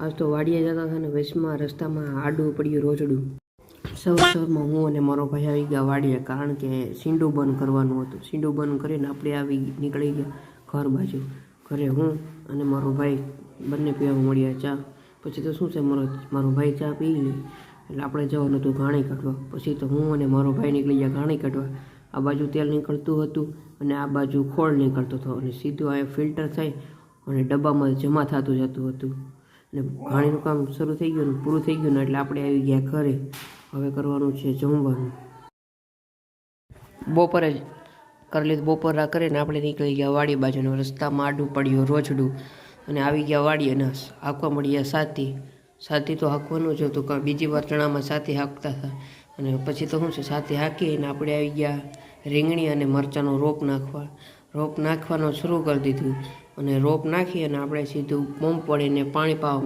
આજ તો વાડીએ જતા હતા ને વચમાં રસ્તામાં આડું પડ્યું રોજડું. સવારમાં હું અને મારો ભાઈ આવી ગયા વાડીએ, કારણ કે સીંડું બંધ કરવાનું હતું. સીંડું બંધ કરીને આપણે નીકળી ગયા ઘર બાજુ. ઘરે હું અને મારો ભાઈ બંને પીવા મળ્યા ચા. પછી તો શું છે, મારો ભાઈ ચા પી લે એટલે આપણે જવાનું હતું ઘાણી કાઢવા. પછી તો હું અને મારો ભાઈ નીકળી ગયા ઘાણી કાઢવા. આ બાજુ તેલ નીકળતું હતું અને આ બાજુ ખોળ નીકળતો હતો, અને સીધું આ ફિલ્ટર થઈ અને ડબ્બામાં જમા થતું જતું હતું. અને ઘાણીનું કામ શરૂ થઈ ગયું ને પૂરું થઈ ગયું ને એટલે આપણે આવી ગયા ઘરે. હવે કરવાનું છે જમવાનું. બપોરે જ કરી લીધું. બપોરા કરીને આપણે નીકળી ગયા વાડી બાજુનો. રસ્તામાં આડું પડ્યું રોજડું અને આવી ગયા વાડી અને હાંકવા મળ્યા સાથી. સાથી તો હાંકવાનું જ હતું, કારણ બીજી વાર ચણામાં સાથી હાંકતા હતા. અને પછી તો શું છે, સાથી હાંકી અને આપણે આવી ગયા રીંગણી અને મરચાંનો રોપ નાખવા. રોપ નાખવાનું શરૂ કરી દીધું અને રોપ નાખી અને આપણે સીધું પંપ વળીને પાણી પાવા